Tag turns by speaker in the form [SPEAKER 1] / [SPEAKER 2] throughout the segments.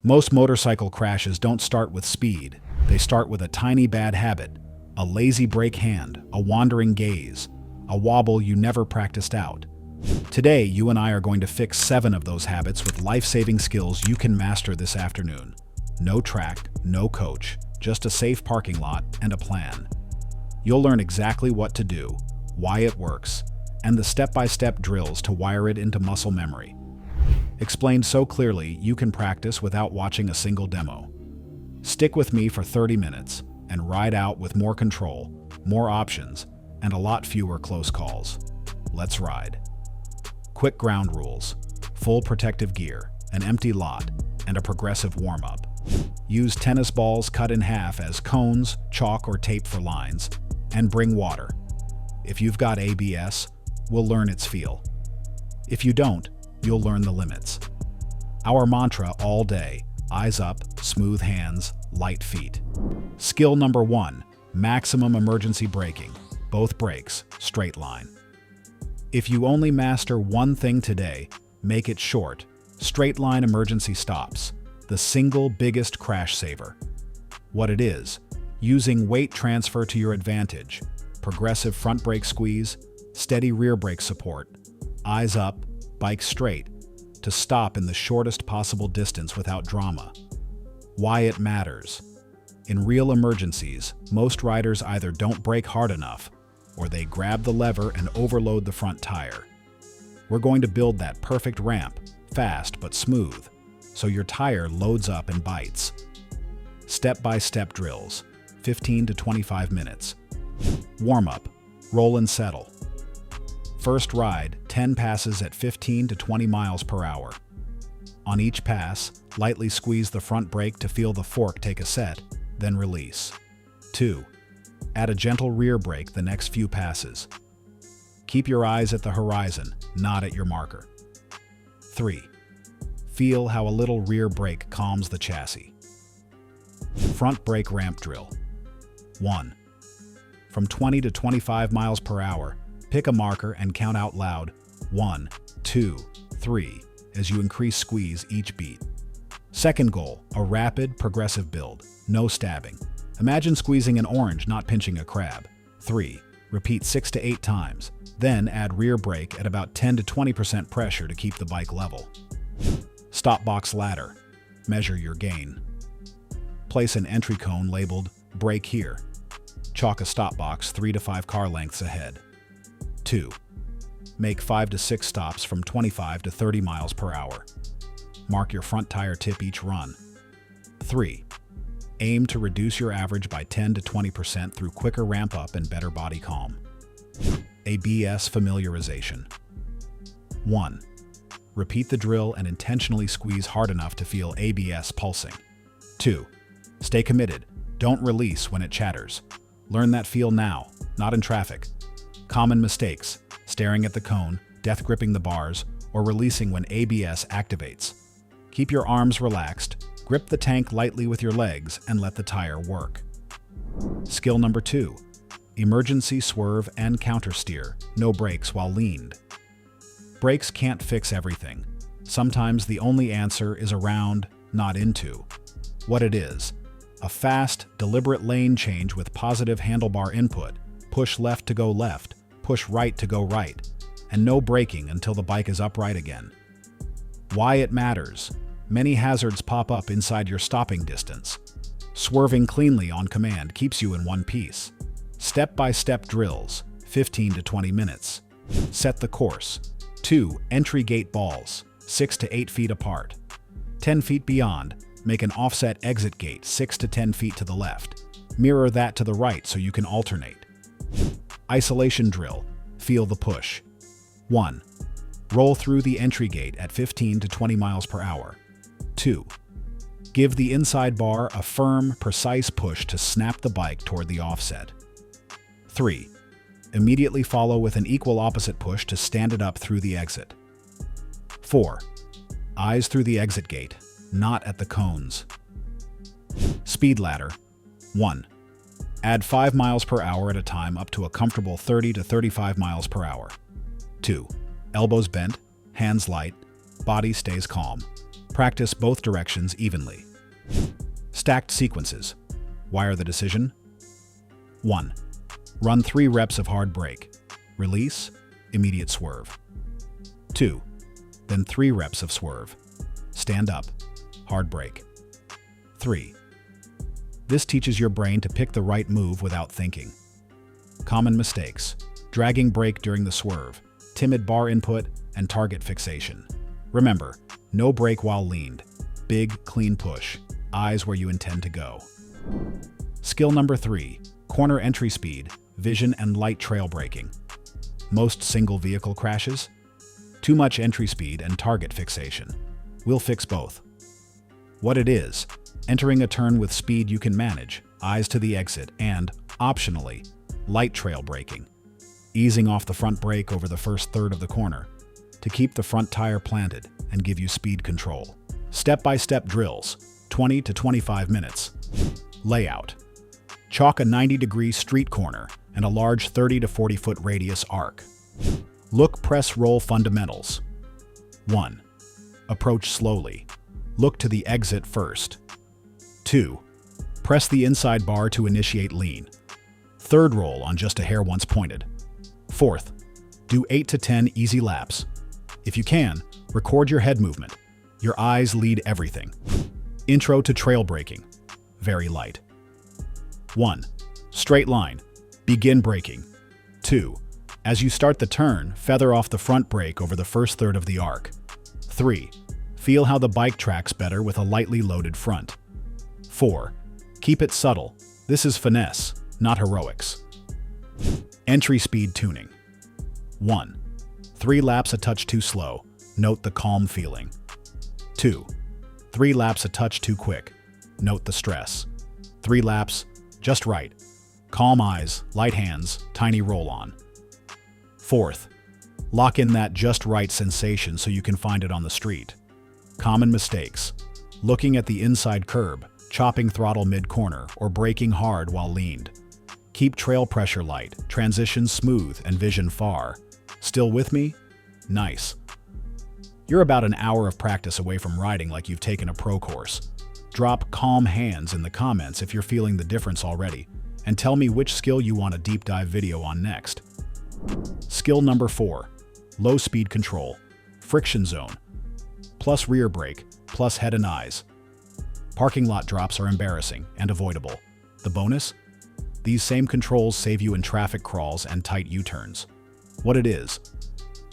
[SPEAKER 1] Most motorcycle crashes don't start with speed. They start with a tiny bad habit, a lazy brake hand, a wandering gaze, a wobble you never practiced out. Today, you and I are going to fix 7 of those habits with life-saving skills you can master this afternoon. No track, no coach, just a safe parking lot and a plan. You'll learn exactly what to do, why it works, and the step-by-step drills to wire it into muscle memory. Explained so clearly you can practice without watching a single demo. Stick with me for 30 minutes and ride out with more control, more options, and a lot fewer close calls. Let's ride. Quick ground rules, full protective gear, an empty lot, and a progressive warm-up. Use tennis balls cut in half as cones, chalk or tape for lines, and bring water. If you've got ABS, we'll learn its feel. If you don't, you'll learn the limits. Our mantra all day: eyes up, smooth hands, light feet. Skill number 1, maximum emergency braking. Both brakes, straight line. If you only master one thing today, make it short. Straight line emergency stops, the single biggest crash saver. What it is: using weight transfer to your advantage, progressive front brake squeeze, steady rear brake support, eyes up, bike straight, to stop in the shortest possible distance without drama. Why it matters. In real emergencies, most riders either don't brake hard enough, or they grab the lever and overload the front tire. We're going to build that perfect ramp, fast but smooth, so your tire loads up and bites. Step-by-step drills, 15 to 25 minutes. Warm-up, roll and settle. First ride, 10 passes at 15 to 20 miles per hour. On each pass, lightly squeeze the front brake to feel the fork take a set, then release. 2. Add a gentle rear brake the next few passes. Keep your eyes at the horizon, not at your marker. 3. Feel how a little rear brake calms the chassis. Front brake ramp drill. 1. From 20 to 25 miles per hour, pick a marker and count out loud 1, 2, 3 as you increase squeeze each beat. Second goal, a rapid, progressive build. No stabbing. Imagine squeezing an orange, not pinching a crab. 3. Repeat 6 to 8 times. Then add rear brake at about 10 to 20% pressure to keep the bike level. Stop box ladder. Measure your gain. Place an entry cone labeled "Brake here." Chalk a stop box 3 to 5 car lengths ahead. 2. Make 5 to 6 stops from 25 to 30 miles per hour. Mark your front tire tip each run. 3. Aim to reduce your average by 10 to 20% through quicker ramp up and better body calm. ABS familiarization. 1. Repeat the drill and intentionally squeeze hard enough to feel ABS pulsing. 2. Stay committed. Don't release when it chatters. Learn that feel now, not in traffic. Common mistakes: staring at the cone, death gripping the bars, or releasing when ABS activates. Keep your arms relaxed, grip the tank lightly with your legs, and let the tire work. Skill number 2. Emergency swerve and counter steer. No brakes while leaned. Brakes can't fix everything. Sometimes the only answer is around, not into. What it is: a fast, deliberate lane change with positive handlebar input. Push left to go left, push right to go right, and no braking until the bike is upright again. Why it matters: many hazards pop up inside your stopping distance. Swerving cleanly on command keeps you in one piece. Step-by-step drills, 15 to 20 minutes. Set the course. 2 entry gate balls, 6 to 8 feet apart. 10 feet beyond, make an offset exit gate 6 to 10 feet to the left. Mirror that to the right so you can alternate. Isolation drill. Feel the push. 1. Roll through the entry gate at 15 to 20 miles per hour. 2. Give the inside bar a firm, precise push to snap the bike toward the offset. 3. Immediately follow with an equal opposite push to stand it up through the exit. 4. Eyes through the exit gate, not at the cones. Speed ladder. 1. Add 5 miles per hour at a time up to a comfortable 30 to 35 miles per hour. 2. Elbows bent, hands light, body stays calm. Practice both directions evenly. Stacked sequences. Wire the decision. 1. Run 3 reps of hard brake. Release, immediate swerve. 2. Then 3 reps of swerve. Stand up, hard brake. 3. This teaches your brain to pick the right move without thinking. Common mistakes: dragging brake during the swerve, timid bar input, and target fixation. Remember, no brake while leaned. Big, clean push. Eyes where you intend to go. Skill number 3. Corner entry speed, vision, and light trail braking. Most single vehicle crashes? Too much entry speed and target fixation. We'll fix both. What it is: entering a turn with speed you can manage, eyes to the exit, and, optionally, light trail braking. Easing off the front brake over the first third of the corner to keep the front tire planted and give you speed control. Step-by-step drills, 20 to 25 minutes. Layout: chalk a 90-degree street corner and a large 30 to 40-foot radius arc. Look, press, roll fundamentals. 1. Approach slowly. Look to the exit first. 2. Press the inside bar to initiate lean. Third roll on just a hair once pointed. 4th, do 8 to 10 easy laps. If you can, record your head movement. Your eyes lead everything. Intro to trail braking. Very light. 1. Straight line. Begin braking. 2. As you start the turn, feather off the front brake over the first third of the arc. 3. Feel how the bike tracks better with a lightly loaded front. 4. Keep it subtle. This is finesse, not heroics. Entry speed tuning. 1. 3 laps a touch too slow. Note the calm feeling. 2. 3 laps a touch too quick. Note the stress. 3 laps, just right. Calm eyes, light hands, tiny roll-on. 4th, lock in that just right sensation so you can find it on the street. Common mistakes: looking at the inside curb, chopping throttle mid-corner, or braking hard while leaned. Keep trail pressure light, transition smooth, and vision far. Still with me? Nice. You're about an hour of practice away from riding like you've taken a pro course. Drop calm hands in the comments if you're feeling the difference already, and tell me which skill you want a deep dive video on next. Skill number 4. Low speed control. Friction zone. Plus rear brake, plus head and eyes. Parking lot drops are embarrassing and avoidable. The bonus? These same controls save you in traffic crawls and tight U-turns. What it is: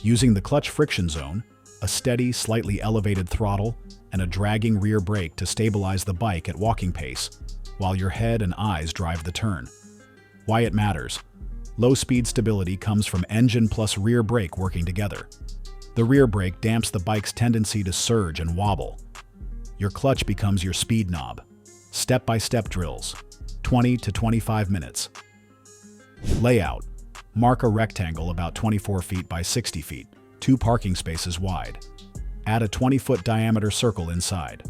[SPEAKER 1] using the clutch friction zone, a steady, slightly elevated throttle, and a dragging rear brake to stabilize the bike at walking pace, while your head and eyes drive the turn. Why it matters: low speed stability comes from engine plus rear brake working together. The rear brake damps the bike's tendency to surge and wobble. Your clutch becomes your speed knob. Step-by-step drills, 20 to 25 minutes. Layout: mark a rectangle about 24 feet by 60 feet, 2 parking spaces wide. Add a 20-foot diameter circle inside.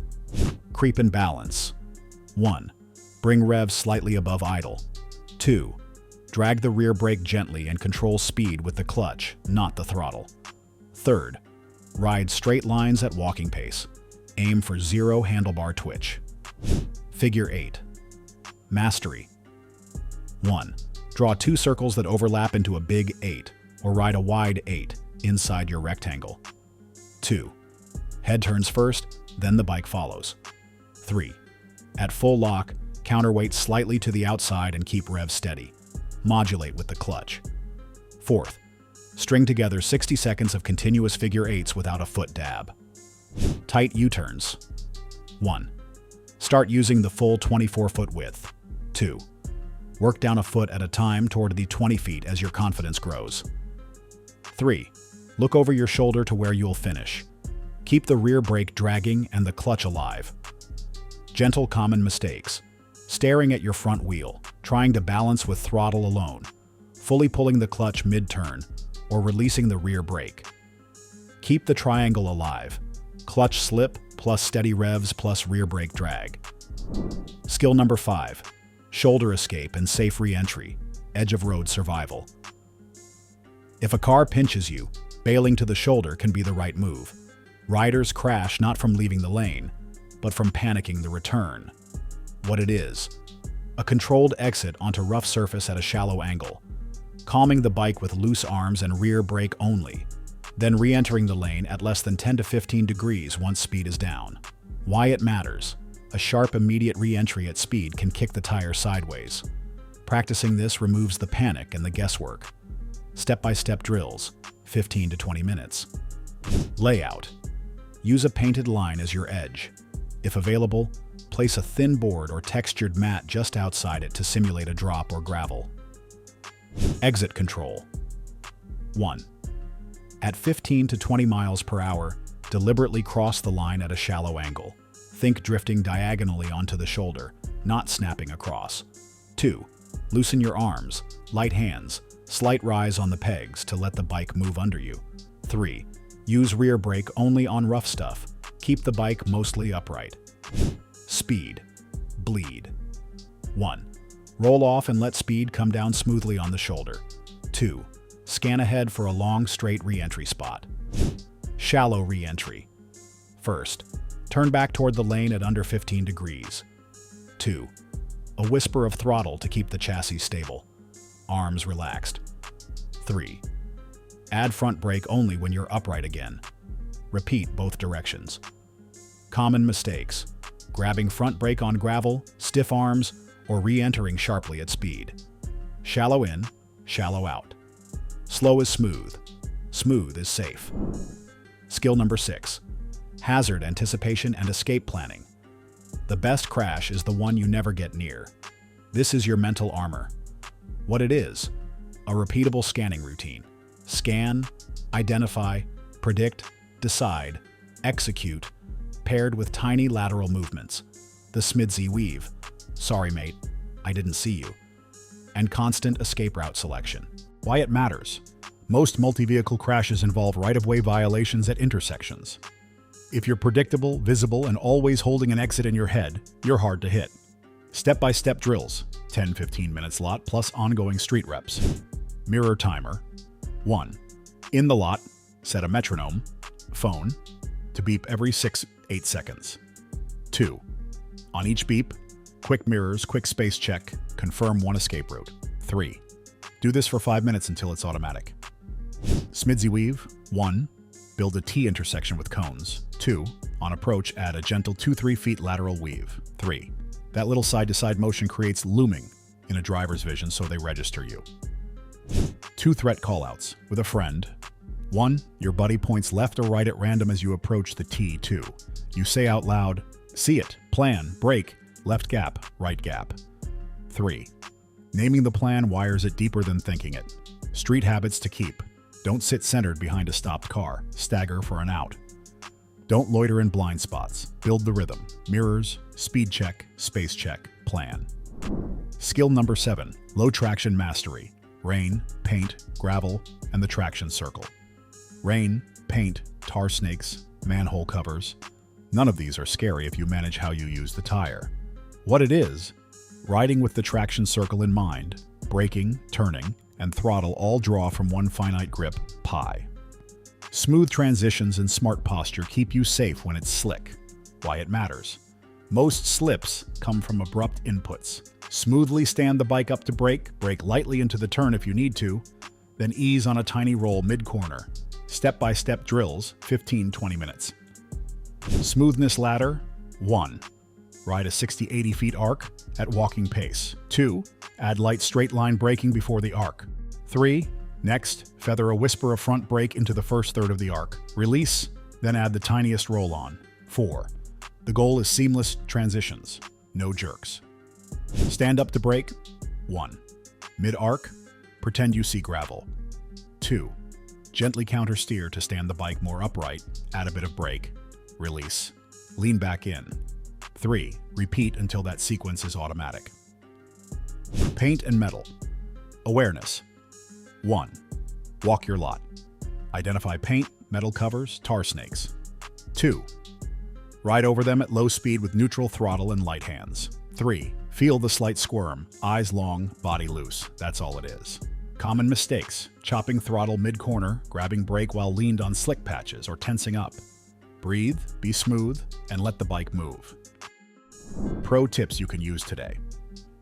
[SPEAKER 1] Creep and balance. 1. Bring revs slightly above idle. 2. Drag the rear brake gently and control speed with the clutch, not the throttle. 3rd. Ride straight lines at walking pace. Aim for 0 handlebar twitch. Figure 8. Mastery. 1. Draw 2 circles that overlap into a big 8, or ride a wide 8 inside your rectangle. 2. Head turns first, then the bike follows. 3. At full lock, counterweight slightly to the outside and keep revs steady. Modulate with the clutch. 4th. String together 60 seconds of continuous figure 8s without a foot dab. Tight U-turns. 1. Start using the full 24-foot width. 2. Work down a foot at a time toward the 20 feet as your confidence grows. 3. Look over your shoulder to where you'll finish. Keep the rear brake dragging and the clutch alive. Gentle common mistakes: staring at your front wheel, trying to balance with throttle alone, fully pulling the clutch mid-turn, or releasing the rear brake. Keep the triangle alive: clutch slip plus steady revs plus rear brake drag. Skill number 5. Shoulder escape and safe re-entry, edge of road survival. If a car pinches you, bailing to the shoulder can be the right move. Riders crash not from leaving the lane, but from panicking the return. What it is: a controlled exit onto rough surface at a shallow angle, calming the bike with loose arms and rear brake only, then re-entering the lane at less than 10 to 15 degrees once speed is down. Why it matters: a sharp immediate re-entry at speed can kick the tire sideways. Practicing this removes the panic and the guesswork. Step-by-step drills, 15 to 20 minutes. Layout: use a painted line as your edge. If available, place a thin board or textured mat just outside it to simulate a drop or gravel. Exit control. 1. At 15 to 20 miles per hour, deliberately cross the line at a shallow angle. Think drifting diagonally onto the shoulder, not snapping across. 2. Loosen your arms, light hands, slight rise on the pegs to let the bike move under you. 3. Use rear brake only on rough stuff. Keep the bike mostly upright. Speed. Bleed. 1. Roll off and let speed come down smoothly on the shoulder. 2. Scan ahead for a long, straight re-entry spot. Shallow re-entry. First, turn back toward the lane at under 15 degrees. 2. A whisper of throttle to keep the chassis stable. Arms relaxed. 3. Add front brake only when you're upright again. Repeat both directions. Common mistakes: grabbing front brake on gravel, stiff arms, or re-entering sharply at speed. Shallow in, shallow out. Slow is smooth. Smooth is safe. Skill number 6. Hazard anticipation and escape planning. The best crash is the one you never get near. This is your mental armor. What it is: a repeatable scanning routine. Scan, identify, predict, decide, execute, paired with tiny lateral movements. The Smidsy weave. Sorry mate, I didn't see you. And constant escape route selection. Why it matters: most multi-vehicle crashes involve right-of-way violations at intersections. If you're predictable, visible, and always holding an exit in your head, you're hard to hit. Step-by-step drills, 10-15 minutes lot plus ongoing street reps. Mirror timer. 1. In the lot, set a metronome, phone, to beep every 6-8 seconds. 2. On each beep, quick mirrors, quick space check, confirm one escape route. 3. Do this for 5 minutes until it's automatic. Smidsy weave. 1. Build a T intersection with cones. 2. On approach, add a gentle 2-3 feet lateral weave. 3. That little side-to-side motion creates looming in a driver's vision so they register you. 2 threat callouts with a friend. 1. Your buddy points left or right at random as you approach the T. 2. You say out loud, "See it, plan, brake, left gap, right gap." 3. Naming the plan wires it deeper than thinking it. Street habits to keep. Don't sit centered behind a stopped car. Stagger for an out. Don't loiter in blind spots. Build the rhythm. Mirrors, speed check, space check, plan. Skill number 7. Low traction mastery. Rain, paint, gravel, and the traction circle. Rain, paint, tar snakes, manhole covers. None of these are scary if you manage how you use the tire. What it is: riding with the traction circle in mind, braking, turning, and throttle all draw from one finite grip, pi. Smooth transitions and smart posture keep you safe when it's slick. Why it matters: most slips come from abrupt inputs. Smoothly stand the bike up to brake lightly into the turn if you need to, then ease on a tiny roll mid-corner. Step-by-step drills, 15-20 minutes. Smoothness ladder. 1. Ride a 60-80 feet arc at walking pace. 2. Add light straight line braking before the arc. 3. Next, feather a whisper of front brake into the first third of the arc. Release, then add the tiniest roll-on. 4. The goal is seamless transitions, no jerks. Stand up to brake. 1. Mid-arc, pretend you see gravel. 2. Gently counter-steer to stand the bike more upright, add a bit of brake. Release. Lean back in. 3. Repeat until that sequence is automatic. Paint and metal. Awareness. 1. Walk your lot. Identify paint, metal covers, tar snakes. 2. Ride over them at low speed with neutral throttle and light hands. 3. Feel the slight squirm, eyes long, body loose. That's all it is. Common mistakes: chopping throttle mid-corner, grabbing brake while leaned on slick patches, or tensing up. Breathe, be smooth, and let the bike move. Pro tips you can use today.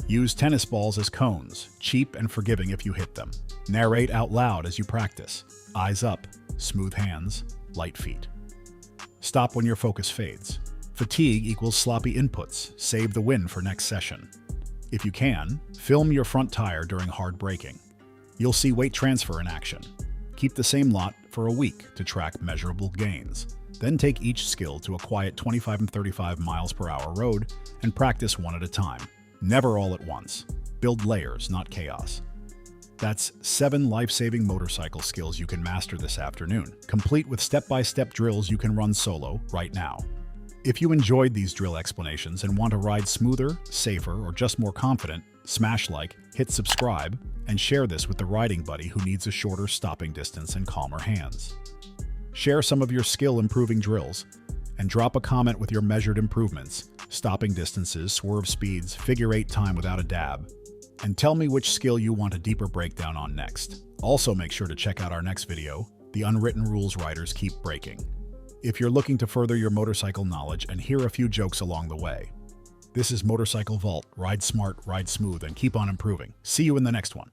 [SPEAKER 1] Use tennis balls as cones, cheap and forgiving if you hit them. Narrate out loud as you practice. Eyes up, smooth hands, light feet. Stop when your focus fades. Fatigue equals sloppy inputs. Save the win for next session. If you can, film your front tire during hard braking. You'll see weight transfer in action. Keep the same lot for a week to track measurable gains. Then take each skill to a quiet 25 and 35 miles per hour road and practice one at a time. Never all at once. Build layers, not chaos. That's 7 life-saving motorcycle skills you can master this afternoon, complete with step-by-step drills you can run solo right now. If you enjoyed these drill explanations and want to ride smoother, safer, or just more confident, smash like, hit subscribe, and share this with the riding buddy who needs a shorter stopping distance and calmer hands. Share some of your skill-improving drills, and drop a comment with your measured improvements, stopping distances, swerve speeds, figure 8 time without a dab, and tell me which skill you want a deeper breakdown on next. Also make sure to check out our next video, The Unwritten Rules Riders Keep Breaking, if you're looking to further your motorcycle knowledge and hear a few jokes along the way. This is Motorcycle Vault. Ride smart, ride smooth, and keep on improving. See you in the next one.